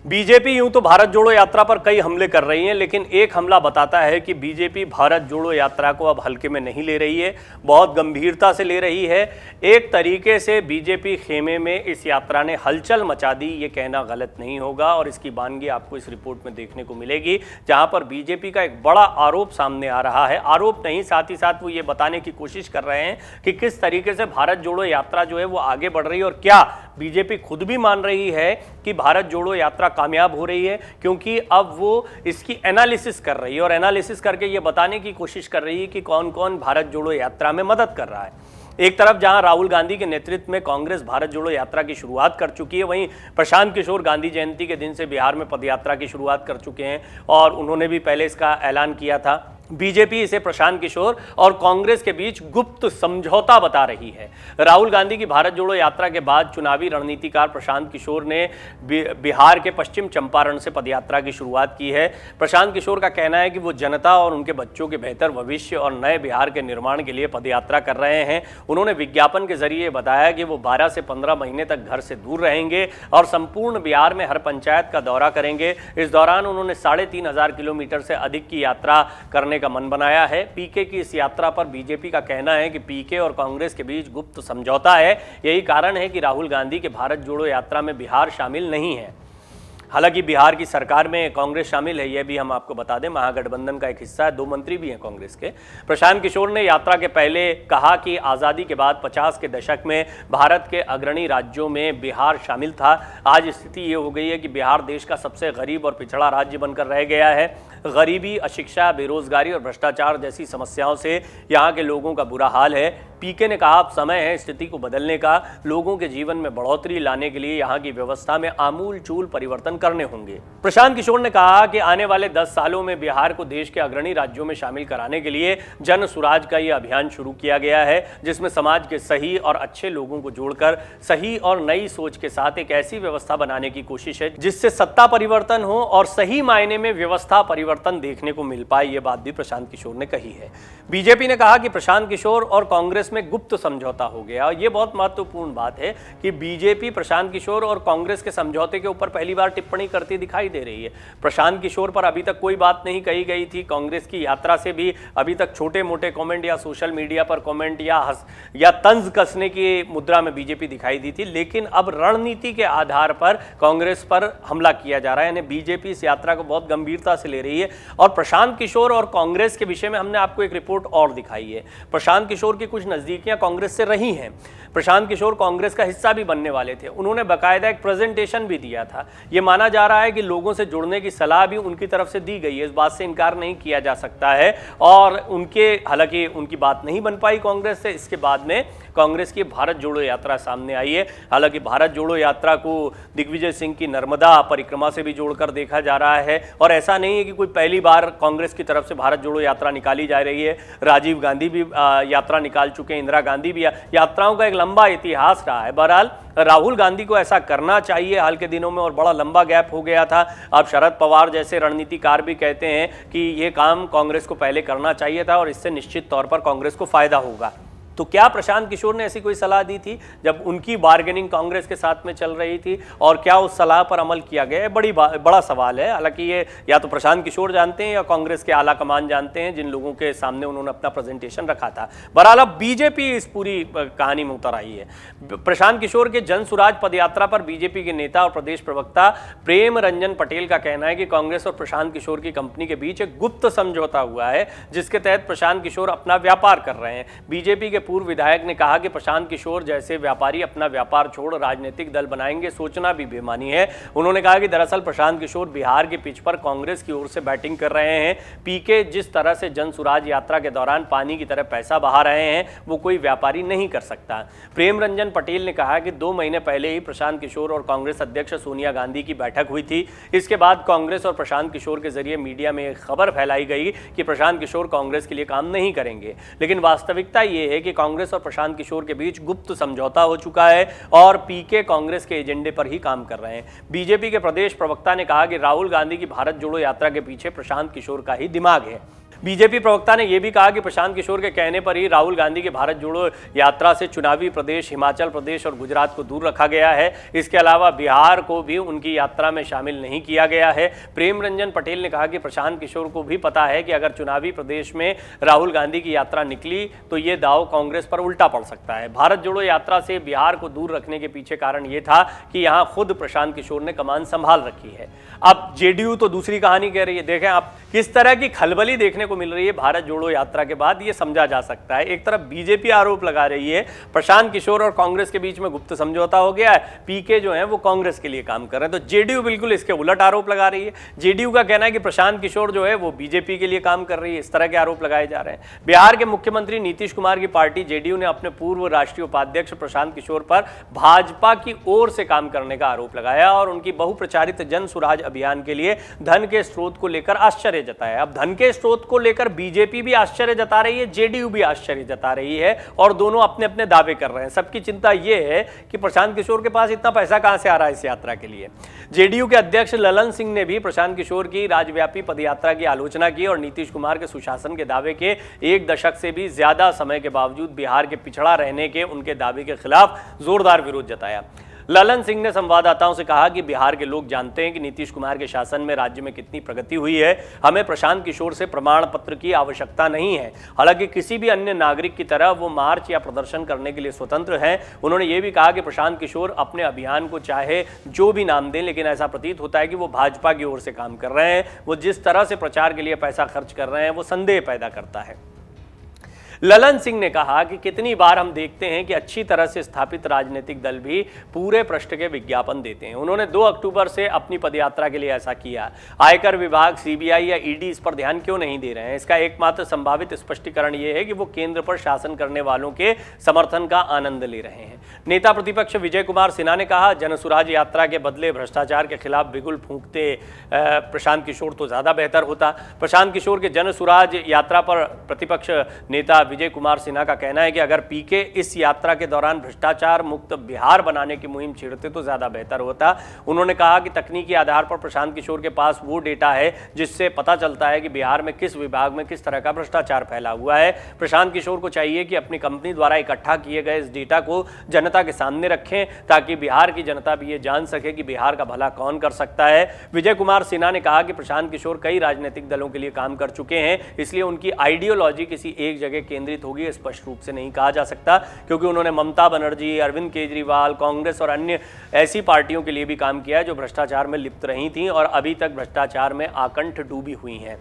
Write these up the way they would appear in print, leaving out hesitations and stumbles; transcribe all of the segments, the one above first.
BJP यूं तो भारत जोड़ो यात्रा पर कई हमले कर रही है, लेकिन एक हमला बताता है कि बीजेपी भारत जोड़ो यात्रा को अब हल्के में नहीं ले रही है, बहुत गंभीरता से ले रही है। एक तरीके से बीजेपी खेमे में इस यात्रा ने हलचल मचा दी, ये कहना गलत नहीं होगा और इसकी बानगी आपको इस रिपोर्ट में देखने को मिलेगी, जहां पर बीजेपी का एक बड़ा आरोप सामने आ रहा है। आरोप नहीं, साथ ही साथ वो ये बताने की कोशिश कर रहे हैं कि किस तरीके से भारत जोड़ो यात्रा जो है वो आगे बढ़ रही है और क्या बीजेपी खुद भी मान रही है कि भारत जोड़ो यात्रा कामयाब हो रही है, क्योंकि अब वो इसकी एनालिसिस कर रही है और एनालिसिस करके ये बताने की कोशिश कर रही है कि कौन कौन भारत जोड़ो यात्रा में मदद कर रहा है। एक तरफ जहां राहुल गांधी के नेतृत्व में कांग्रेस भारत जोड़ो यात्रा की शुरुआत कर चुकी है, वहीं प्रशांत किशोर गांधी जयंती के दिन से बिहार में पदयात्रा की शुरुआत कर चुके हैं और उन्होंने भी पहले इसका ऐलान किया था। बीजेपी इसे प्रशांत किशोर और कांग्रेस के बीच गुप्त समझौता बता रही है। राहुल गांधी की भारत जोड़ो यात्रा के बाद चुनावी रणनीतिकार प्रशांत किशोर ने बिहार के पश्चिम चंपारण से पदयात्रा की शुरुआत की है। प्रशांत किशोर का कहना है कि वो जनता और उनके बच्चों के बेहतर भविष्य और नए बिहार के निर्माण के लिए पदयात्रा कर रहे हैं। उन्होंने विज्ञापन के जरिए बताया कि वो 12 से 15 महीने तक घर से दूर रहेंगे और संपूर्ण बिहार में हर पंचायत का दौरा करेंगे। इस दौरान उन्होंने 3500 किलोमीटर से अधिक की यात्रा करने का मन बनाया है। पीके की इस यात्रा पर बीजेपी का कहना है कि पीके और कांग्रेस के बीच गुप्त समझौता है। यही कारण है कि राहुल गांधी के भारत जोड़ो यात्रा में बिहार शामिल नहीं है। हालांकि बिहार की सरकार में कांग्रेस शामिल है, यह भी हम आपको बता दें, महागठबंधन का एक हिस्सा है, 2 मंत्री भी हैं कांग्रेस के। प्रशांत किशोर ने यात्रा के पहले कहा कि आज़ादी के बाद 50 के दशक में भारत के अग्रणी राज्यों में बिहार शामिल था। आज स्थिति ये हो गई है कि बिहार देश का सबसे गरीब और पिछड़ा राज्य बनकर रह गया है। गरीबी, अशिक्षा, बेरोजगारी और भ्रष्टाचार जैसी समस्याओं से यहाँ के लोगों का बुरा हाल है। पीके ने कहा अब समय है स्थिति को बदलने का, लोगों के जीवन में बढ़ोतरी लाने के लिए यहाँ की व्यवस्था में आमूल-चूल परिवर्तन करने होंगे। प्रशांत किशोर ने कहा कि आने वाले 10 सालों में बिहार को देश के अग्रणी राज्यों में शामिल कराने के लिए जन सुराज का यह अभियान शुरू किया गया है, जिसमें समाज के सही और अच्छे लोगों को जोड़कर सही और नई सोच के साथ एक ऐसी व्यवस्था बनाने की कोशिश है जिससे सत्ता परिवर्तन हो और सही मायने में व्यवस्था परिवर्तन देखने को मिल पाए। ये बात भी प्रशांत किशोर ने कही है। बीजेपी ने कहा कि प्रशांत किशोर और कांग्रेस में गुप्त समझौता हो गया और यह बहुत महत्वपूर्ण बात है कि बीजेपी प्रशांत किशोर और कांग्रेस के समझौते के ऊपर पहली बार टिप्पणी करती दिखाई दे रही है। प्रशांत किशोर पर अभी तक कोई बात नहीं कही गई थी। कांग्रेस की यात्रा से भी अभी तक छोटे मोटे कमेंट या सोशल मीडिया पर कमेंट या तंज कसने की मुद्रा में बीजेपी दिखाई दी थी, लेकिन अब रणनीति के आधार पर कांग्रेस पर हमला किया जा रहा है। यानी बीजेपी इस यात्रा को बहुत गंभीरता से ले रही है और प्रशांत किशोर और कांग्रेस के विषय में हमने आपको एक रिपोर्ट और दिखाई है। प्रशांत किशोर की कुछ नजदीकियां कांग्रेस से रही हैं। प्रशांत किशोर कांग्रेस का हिस्सा भी बनने वाले थे। उन्होंने बाकायदा एक प्रेजेंटेशन भी दिया था। यह माना जा रहा है कि लोगों से जुड़ने की सलाह भी उनकी तरफ से दी गई है, इस बात से इनकार नहीं किया जा सकता है। और हालांकि उनकी बात नहीं बन पाई कांग्रेस से। इसके बाद में कांग्रेस की भारत जोड़ो यात्रा सामने आई है। हालांकि भारत जोड़ो यात्रा को दिग्विजय सिंह की नर्मदा परिक्रमा से भी जोड़कर देखा जा रहा है और ऐसा नहीं है कि कोई पहली बार कांग्रेस की तरफ से भारत जोड़ो यात्रा निकाली जा रही है। राजीव गांधी भी यात्रा निकाल चुके हैं, इंदिरा गांधी भी। यात्राओं का एक लंबा इतिहास रहा है। बहरहाल राहुल गांधी को ऐसा करना चाहिए हाल के दिनों में और बड़ा लंबा गैप हो गया था। अब शरद पवार जैसे रणनीतिकार भी कहते हैं कि ये काम कांग्रेस को पहले करना चाहिए था और इससे निश्चित तौर पर कांग्रेस को फायदा होगा। तो क्या प्रशांत किशोर ने ऐसी कोई सलाह दी थी जब उनकी बार्गेनिंग कांग्रेस के साथ में चल रही थी और क्या उस सलाह पर अमल किया गया? बड़ा सवाल है। हालांकि ये या तो प्रशांत किशोर जानते हैं या कांग्रेस के आला कमान जानते हैं, जिन लोगों के सामने उन्होंने अपना प्रेजेंटेशन रखा था। बहरहाल अब बीजेपी इस पूरी कहानी में उतर आई है। प्रशांत किशोर के जन सुराज पदयात्रा पर बीजेपी के नेता और प्रदेश प्रवक्ता प्रेम रंजन पटेल का कहना है कि कांग्रेस और प्रशांत किशोर की कंपनी के बीच एक गुप्त समझौता हुआ है, जिसके तहत प्रशांत किशोर अपना व्यापार कर रहे हैं। बीजेपी के पूर्व विधायक ने कहा कि प्रशांत किशोर जैसे व्यापारी अपना व्यापार छोड़ राजनीतिक दल बनाएंगे, सोचना भी बेईमानी है। उन्होंने कहा कि दरअसल प्रशांत किशोर बिहार के पिच पर कांग्रेस की ओर से बैटिंग कर रहे हैं। पीके जिस तरह से जन सुराज यात्रा के दौरान पानी की तरह पैसा बहा रहे हैं, वो कोई व्यापारी नहीं कर सकता। प्रेम रंजन पटेल ने कहा कि 2 महीने पहले ही प्रशांत किशोर और कांग्रेस अध्यक्ष सोनिया गांधी की बैठक हुई थी। इसके बाद कांग्रेस और प्रशांत किशोर के जरिए मीडिया में एक खबर फैलाई गई कि प्रशांत किशोर कांग्रेस के लिए काम नहीं करेंगे, लेकिन वास्तविकता ये है कि कांग्रेस और प्रशांत किशोर के बीच गुप्त समझौता हो चुका है और पीके कांग्रेस के एजेंडे पर ही काम कर रहे हैं। बीजेपी के प्रदेश प्रवक्ता ने कहा कि राहुल गांधी की भारत जोड़ो यात्रा के पीछे प्रशांत किशोर का ही दिमाग है। बीजेपी प्रवक्ता ने यह भी कहा कि प्रशांत किशोर के कहने पर ही राहुल गांधी की भारत जोड़ो यात्रा से चुनावी प्रदेश हिमाचल प्रदेश और गुजरात को दूर रखा गया है। इसके अलावा बिहार को भी उनकी यात्रा में शामिल नहीं किया गया है। प्रेम रंजन पटेल ने कहा कि प्रशांत किशोर को भी पता है कि अगर चुनावी प्रदेश में राहुल गांधी की यात्रा निकली तो यह दांव कांग्रेस पर उल्टा पड़ सकता है। भारत जोड़ो यात्रा से बिहार को दूर रखने के पीछे कारण यह था कि यहां खुद प्रशांत किशोर ने कमान संभाल रखी है। अब जेडीयू तो दूसरी कहानी कह रही है। देखें आप किस तरह की खलबली देखने को मिल रही है भारत जोड़ो यात्रा के बाद, यह समझा जा सकता है। एक तरफ बीजेपी आरोप लगा रही है प्रशांत किशोर और कांग्रेस के बीच में गुप्त समझौता हो गया है, पीके जो है वो कांग्रेस के लिए काम कर रहे हैं, तो जेडीयू बिल्कुल इसके उलट आरोप लगा रही है। जेडीयू का कहना है कि प्रशांत किशोर जो है वो बीजेपी के लिए काम कर रही है। इस तरह के आरोप लगाए जा रहे हैं। बिहार के मुख्यमंत्री नीतीश कुमार की पार्टी जेडीयू ने अपने पूर्व राष्ट्रीय उपाध्यक्ष प्रशांत किशोर पर भाजपा की ओर से काम करने का आरोप लगाया और उनकी बहुप्रचारित जन सुराज अभियान के लिए धन के स्रोत को लेकर आश्चर्य जताया। अब धन के स्रोत को लेकर बीजेपी भी आश्चर्य जता रही है, जेडीयू भी आश्चर्य जता रही है और दोनों अपने अपने दावे कर रहे हैं। सबकी चिंता यह है कि प्रशांत किशोर के पास इतना पैसा कहां से आ रहा है इस यात्रा के लिए। जेडीयू के अध्यक्ष ललन सिंह ने भी प्रशांत किशोर की राज्यव्यापी पदयात्रा की आलोचना की और नीतीश कुमार के सुशासन के दावे के 1 दशक से भी ज्यादा समय के बावजूद बिहार के पिछड़ा रहने के उनके दावे के खिलाफ जोरदार विरोध जताया। ललन सिंह ने संवाददाताओं से कहा कि बिहार के लोग जानते हैं कि नीतीश कुमार के शासन में राज्य में कितनी प्रगति हुई है। हमें प्रशांत किशोर से प्रमाण पत्र की आवश्यकता नहीं है। हालांकि किसी भी अन्य नागरिक की तरह वो मार्च या प्रदर्शन करने के लिए स्वतंत्र हैं। उन्होंने ये भी कहा कि प्रशांत किशोर अपने अभियान को चाहे जो भी नाम दें, लेकिन ऐसा प्रतीत होता है कि वो भाजपा की ओर से काम कर रहे हैं। वो जिस तरह से प्रचार के लिए पैसा खर्च कर रहे हैं वो संदेह पैदा करता है। ललन सिंह ने कहा कि कितनी बार हम देखते हैं कि अच्छी तरह से स्थापित राजनीतिक दल भी पूरे पृष्ठ के विज्ञापन देते हैं। उन्होंने 2 अक्टूबर से अपनी पदयात्रा के लिए ऐसा किया। आयकर विभाग, सीबीआई या ईडी इस पर ध्यान क्यों नहीं दे रहे हैं? इसका एकमात्र संभावित स्पष्टीकरण यह है कि वो केंद्र पर शासन करने वालों के समर्थन का आनंद ले रहे हैं। नेता प्रतिपक्ष विजय कुमार सिन्हा ने कहा, जनसुराज यात्रा के बदले भ्रष्टाचार के खिलाफ बिगुल फूंकते प्रशांत किशोर तो ज्यादा बेहतर होता। प्रशांत किशोर के जनसुराज यात्रा पर प्रतिपक्ष नेता विजय कुमार सिन्हा का कहना है कि अगर पीके इस यात्रा के दौरान भ्रष्टाचार मुक्त बिहार बनाने की मुहिम छेड़ते तो ज्यादा बेहतर होता। उन्होंने कहा कि तकनीकी आधार पर प्रशांत किशोर के पास वो डेटा है जिससे पता चलता है कि बिहार में किस विभाग में किस तरह का भ्रष्टाचार फैला हुआ है। प्रशांत किशोर को चाहिए कि अपनी कंपनी द्वारा इकट्ठा किए गए इस डेटा को जनता के सामने रखें ताकि बिहार की जनता भी ये जान सके कि बिहार का भला कौन कर सकता है। विजय कुमार सिन्हा ने कहा कि प्रशांत किशोर कई राजनीतिक दलों के लिए काम कर चुके हैं, इसलिए उनकी आइडियोलॉजी किसी एक जगह केंद्रित होगी स्पष्ट रूप से नहीं कहा जा सकता, क्योंकि उन्होंने ममता बनर्जी, अरविंद केजरीवाल, कांग्रेस और अन्य ऐसी पार्टियों के लिए भी काम किया है जो भ्रष्टाचार में लिप्त रही थीं और अभी तक भ्रष्टाचार में आकंठ डूबी हुई हैं।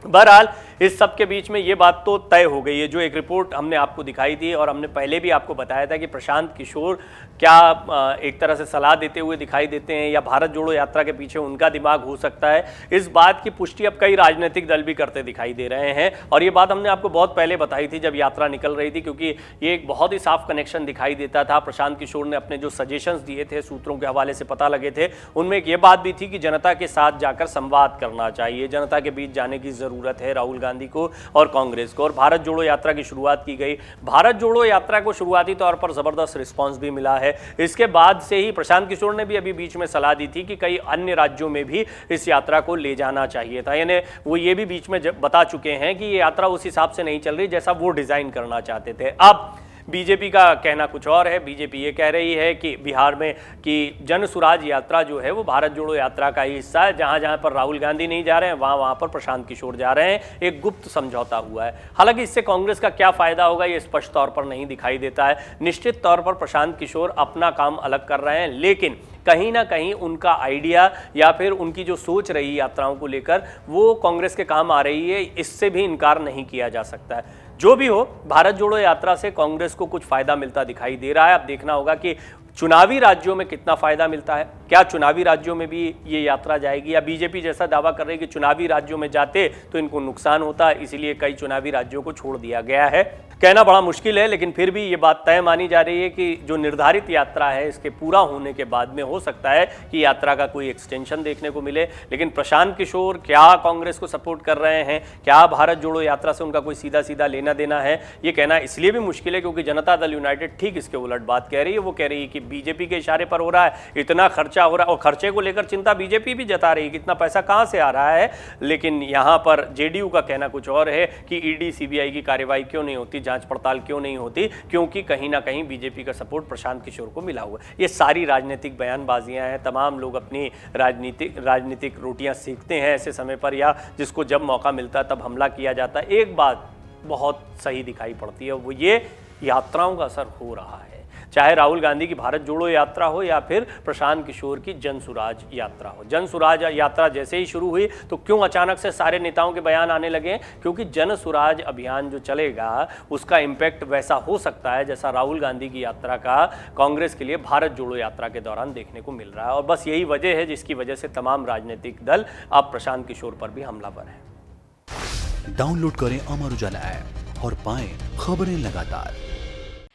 बहरहाल इस सब के बीच में ये बात तो तय हो गई है, जो एक रिपोर्ट हमने आपको दिखाई थी और हमने पहले भी आपको बताया था कि प्रशांत किशोर क्या एक तरह से सलाह देते हुए दिखाई देते हैं या भारत जोड़ो यात्रा के पीछे उनका दिमाग हो सकता है। इस बात की पुष्टि अब कई राजनीतिक दल भी करते दिखाई दे रहे हैं और ये बात हमने आपको बहुत पहले बताई थी जब यात्रा निकल रही थी, क्योंकि ये एक बहुत ही साफ कनेक्शन दिखाई देता था। प्रशांत किशोर ने अपने जो सजेशंस दिए थे, सूत्रों के हवाले से पता लगे थे, उनमें एक ये बात भी थी कि जनता के साथ जाकर संवाद करना चाहिए, जनता के बीच जाने की जरूरत है राहुल गांधी को और कांग्रेस को। और भारत जोड़ो यात्रा की शुरुआत की गई। भारत जोड़ो यात्रा को शुरुआती तौर पर जबरदस्त रिस्पांस भी मिला है। इसके बाद से ही प्रशांत किशोर ने भी अभी बीच में सलाह दी थी कि कई अन्य राज्यों में भी इस यात्रा को ले जाना चाहिए था, यानी वो ये भी बीच में बता चुके हैं कि ये यात्रा उस हिसाब से नहीं चल रही जैसा वो डिजाइन करना चाहते थे। अब बीजेपी का कहना कुछ और है। बीजेपी ये कह रही है कि बिहार में कि जन सुराज यात्रा जो है वो भारत जोड़ो यात्रा का ही हिस्सा है। जहां जहां पर राहुल गांधी नहीं जा रहे हैं वहां पर प्रशांत किशोर जा रहे हैं। एक गुप्त समझौता हुआ है। हालांकि इससे कांग्रेस का क्या फायदा होगा ये स्पष्ट तौर पर नहीं दिखाई देता है। निश्चित तौर पर प्रशांत किशोर अपना काम अलग कर रहे हैं, लेकिन कहीं ना कहीं उनका आइडिया या फिर उनकी जो सोच रही यात्राओं को लेकर वो कांग्रेस के काम आ रही है, इससे भी इनकार नहीं किया जा सकता है। जो भी हो, भारत जोड़ो यात्रा से कांग्रेस को कुछ फायदा मिलता दिखाई दे रहा है। अब देखना होगा कि चुनावी राज्यों में कितना फायदा मिलता है। क्या चुनावी राज्यों में भी ये यात्रा जाएगी या बीजेपी जैसा दावा कर रही है कि चुनावी राज्यों में जाते तो इनको नुकसान होता है, इसीलिए कई चुनावी राज्यों को छोड़ दिया गया है। कहना बड़ा मुश्किल है, लेकिन फिर भी ये बात तय मानी जा रही है कि जो निर्धारित यात्रा है इसके पूरा होने के बाद में हो सकता है कि यात्रा का कोई एक्सटेंशन देखने को मिले। लेकिन प्रशांत किशोर क्या कांग्रेस को सपोर्ट कर रहे हैं, क्या भारत जोड़ो यात्रा से उनका कोई सीधा सीधा लेना देना है, ये कहना इसलिए भी मुश्किल है क्योंकि जनता दल यूनाइटेड ठीक इसके उलट बात कह रही है। वो कह रही है कि बीजेपी के इशारे पर हो रहा है, इतना खर्चा हो रहा है, और खर्चे को लेकर चिंता बीजेपी भी जता रही है कि इतना पैसा कहां से आ रहा है। लेकिन यहां पर जेडीयू का कहना कुछ और है कि ईडी सीबीआई की कार्रवाई क्यों नहीं होती, जांच पड़ताल क्यों नहीं होती, क्योंकि कहीं ना कहीं बीजेपी का सपोर्ट प्रशांत किशोर को मिला हुआ है। ये सारी राजनीतिक बयानबाजियां हैं। तमाम लोग अपनी राजनीतिक रोटियां सेकते हैं ऐसे समय पर, या जिसको जब मौका मिलता है तब हमला किया जाता है। एक बात बहुत सही दिखाई पड़ती है, वो ये यात्राओं का असर हो रहा है, चाहे राहुल गांधी की भारत जोड़ो यात्रा हो या फिर प्रशांत किशोर की जन सुराज यात्रा हो। जन सुराज यात्रा जैसे ही शुरू हुई तो क्यों अचानक से सारे नेताओं के बयान आने लगे, क्योंकि जन सुराज अभियान जो चलेगा उसका इम्पैक्ट वैसा हो सकता है जैसा राहुल गांधी की यात्रा का कांग्रेस के लिए भारत जोड़ो यात्रा के दौरान देखने को मिल रहा है। और बस यही वजह है जिसकी वजह से तमाम राजनीतिक दल अब प्रशांत किशोर पर भी हमलावर हैं। डाउनलोड करें अमर उजाला ऐप और पाएं खबरें लगातार।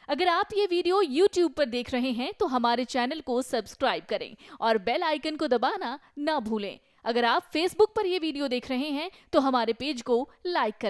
अगर आप ये वीडियो YouTube पर देख रहे हैं तो हमारे चैनल को सब्सक्राइब करें और बेल आइकन को दबाना ना भूलें। अगर आप Facebook पर ये वीडियो देख रहे हैं तो हमारे पेज को लाइक करें।